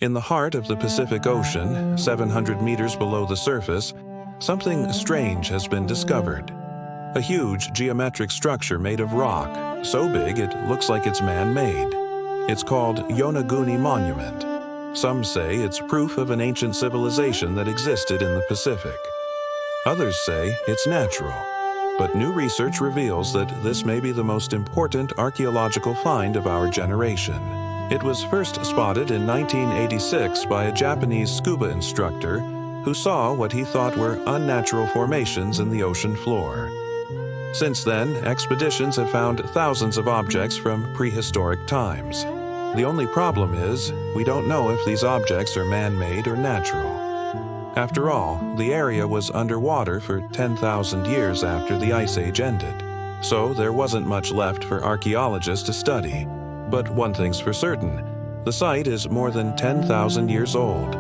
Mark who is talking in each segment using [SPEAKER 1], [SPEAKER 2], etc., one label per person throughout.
[SPEAKER 1] In the heart of the Pacific Ocean, 700 meters below the surface, something strange has been discovered. A huge geometric structure made of rock, so big it looks like it's man-made. It's called Yonaguni Monument. Some say it's proof of an ancient civilization that existed in the Pacific. Others say it's natural, but new research reveals that this may be the most important archaeological find of our generation. It was first spotted in 1986 by a Japanese scuba instructor who saw what he thought were unnatural formations in the ocean floor. Since then, expeditions have found thousands of objects from prehistoric times. The only problem is, we don't know if these objects are man-made or natural. After all, the area was underwater for 10,000 years after the Ice Age ended, so there wasn't much left for archaeologists to study. But one thing's for certain, the site is more than 10,000 years old.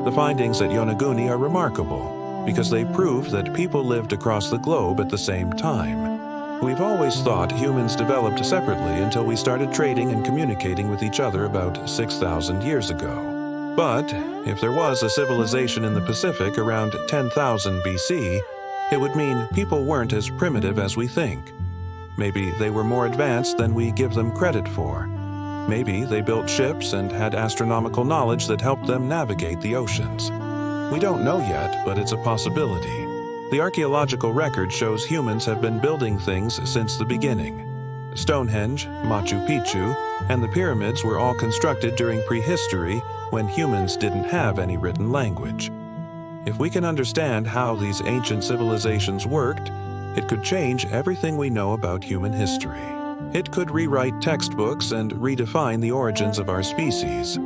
[SPEAKER 1] The findings at Yonaguni are remarkable because they prove that people lived across the globe at the same time. We've always thought humans developed separately until we started trading and communicating with each other about 6,000 years ago. But if there was a civilization in the Pacific around 10,000 BC, it would mean people weren't as primitive as we think. Maybe they were more advanced than we give them credit for. Maybe they built ships and had astronomical knowledge that helped them navigate the oceans. We don't know yet, but it's a possibility. The archaeological record shows humans have been building things since the beginning. Stonehenge, Machu Picchu, and the pyramids were all constructed during prehistory when humans didn't have any written language. If we can understand how these ancient civilizations worked, it could change everything we know about human history. It could rewrite textbooks and redefine the origins of our species.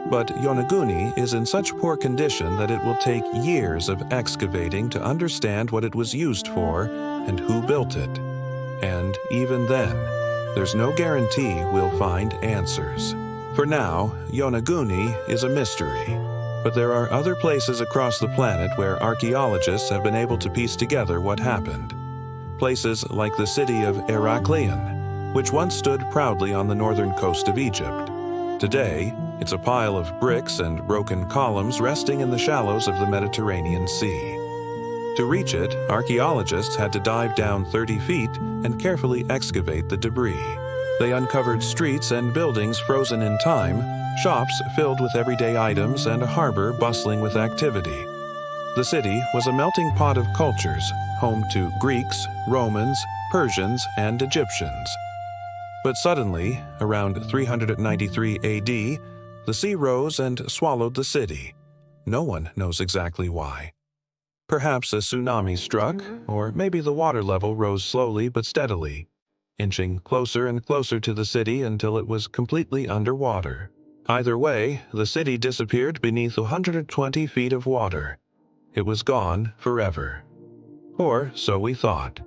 [SPEAKER 1] But Yonaguni is in such poor condition that it will take years of excavating to understand what it was used for and who built it. And even then, there's no guarantee we'll find answers. For now, Yonaguni is a mystery. But there are other places across the planet where archaeologists have been able to piece together what happened. Places like the city of Heraklion, which once stood proudly on the northern coast of Egypt. Today, it's a pile of bricks and broken columns resting in the shallows of the Mediterranean Sea. To reach it, archaeologists had to dive down 30 feet and carefully excavate the debris. They uncovered streets and buildings frozen in time, shops filled with everyday items, and a harbor bustling with activity. The city was a melting pot of cultures, home to Greeks, Romans, Persians, and Egyptians. But suddenly, around 393 AD, the sea rose and swallowed the city. No one knows exactly why. Perhaps a tsunami struck, or maybe the water level rose slowly but steadily, inching closer and closer to the city until it was completely underwater. Either way, the city disappeared beneath 120 feet of water. It was gone forever. Or so we thought.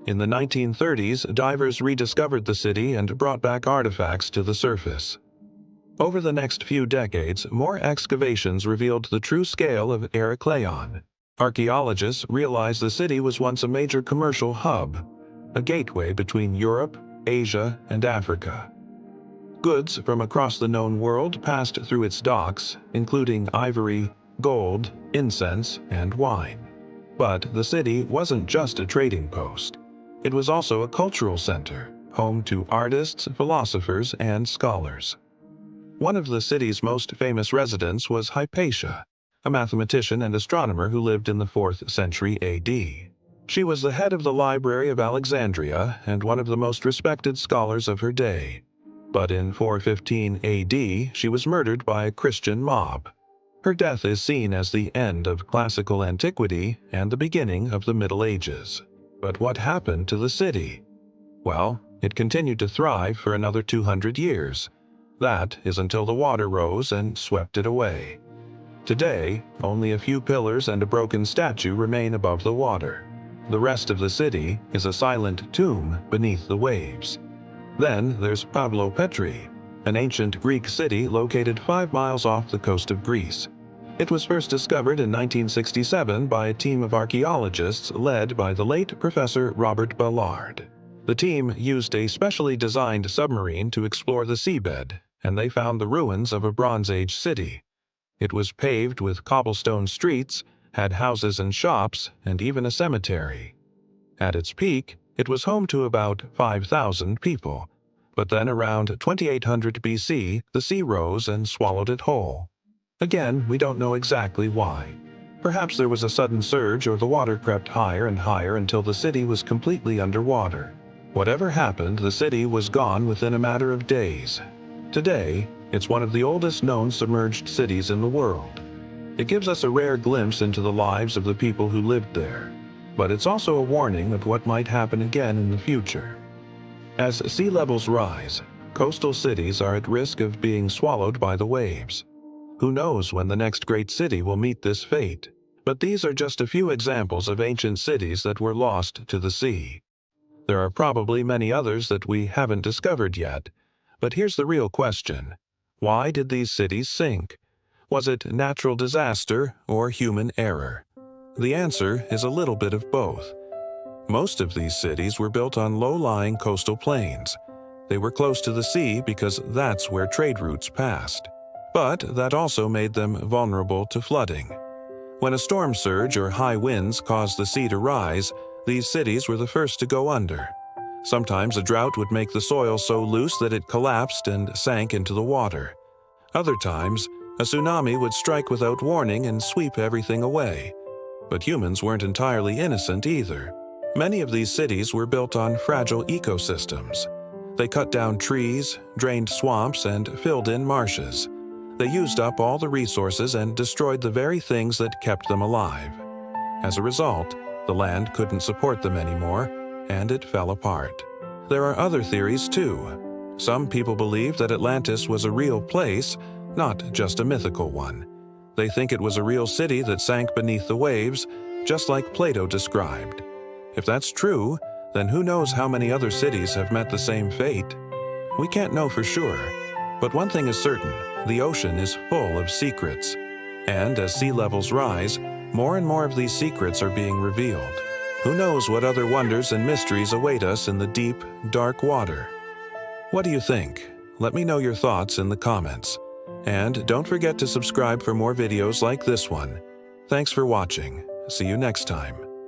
[SPEAKER 1] In the 1930s, divers rediscovered the city and brought back artifacts to the surface. Over the next few decades, more excavations revealed the true scale of Heraklion. Archaeologists realized the city was once a major commercial hub, a gateway between Europe, Asia, and Africa. Goods from across the known world passed through its docks, including ivory, gold, incense, and wine. But the city wasn't just a trading post. It was also a cultural center, home to artists, philosophers, and scholars. One of the city's most famous residents was Hypatia, a mathematician and astronomer who lived in the 4th century AD. She was the head of the Library of Alexandria and one of the most respected scholars of her day. But in 415 AD, she was murdered by a Christian mob. Her death is seen as the end of classical antiquity and the beginning of the Middle Ages. But what happened to the city? Well, it continued to thrive for another 200 years. That is until the water rose and swept it away. Today, only a few pillars and a broken statue remain above the water. The rest of the city is a silent tomb beneath the waves. Then there's Pavlo Petri, an ancient Greek city located 5 miles off the coast of Greece. It was first discovered in 1967 by a team of archaeologists led by the late Professor Robert Ballard. The team used a specially designed submarine to explore the seabed and they found the ruins of a Bronze Age city. It was paved with cobblestone streets, had houses and shops, and even a cemetery. At its peak, it was home to about 5,000 people. But then around 2800 BC, the sea rose and swallowed it whole. Again, we don't know exactly why. Perhaps there was a sudden surge or the water crept higher and higher until the city was completely underwater. Whatever happened, the city was gone within a matter of days. Today, it's one of the oldest known submerged cities in the world. It gives us a rare glimpse into the lives of the people who lived there. But it's also a warning of what might happen again in the future. As sea levels rise, coastal cities are at risk of being swallowed by the waves. Who knows when the next great city will meet this fate? But these are just a few examples of ancient cities that were lost to the sea. There are probably many others that we haven't discovered yet. But here's the real question. Why did these cities sink? Was it natural disaster or human error? The answer is a little bit of both. Most of these cities were built on low-lying coastal plains. They were close to the sea because that's where trade routes passed. But that also made them vulnerable to flooding. When a storm surge or high winds caused the sea to rise, these cities were the first to go under. Sometimes a drought would make the soil so loose that it collapsed and sank into the water. Other times, a tsunami would strike without warning and sweep everything away. But humans weren't entirely innocent either. Many of these cities were built on fragile ecosystems. They cut down trees, drained swamps, and filled in marshes. They used up all the resources and destroyed the very things that kept them alive. As a result, the land couldn't support them anymore, and it fell apart. There are other theories too. Some people believe that Atlantis was a real place, not just a mythical one. They think it was a real city that sank beneath the waves, just like Plato described. If that's true, then who knows how many other cities have met the same fate? We can't know for sure, but one thing is certain, the ocean is full of secrets. And as sea levels rise, more and more of these secrets are being revealed. Who knows what other wonders and mysteries await us in the deep, dark water? What do you think? Let me know your thoughts in the comments. And don't forget to subscribe for more videos like this one. Thanks for watching. See you next time.